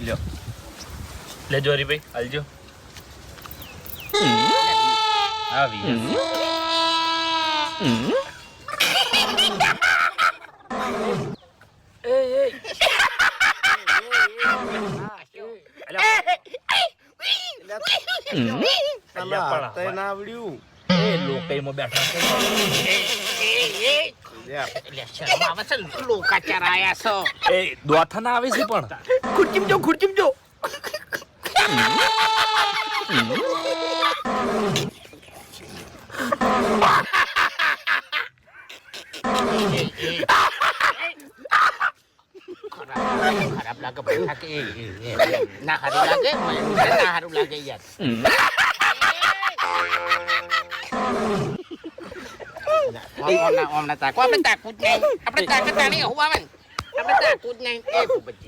લ્યો લેજો હરીભાઈ હાલજો આવી લોકઈમાં બેઠા એ દોથા ના આવે છે પણ ખુરચીમ જો ખરાબ લાગે બેઠા કે ના સારું લાગે મને ના સારું લાગે યાર ઓમના તાકો આપણે તાકું જ નહીં આપણે તાકાત આણી હું આવે આપણે તાકું જ નહીં એ ભૂપતજી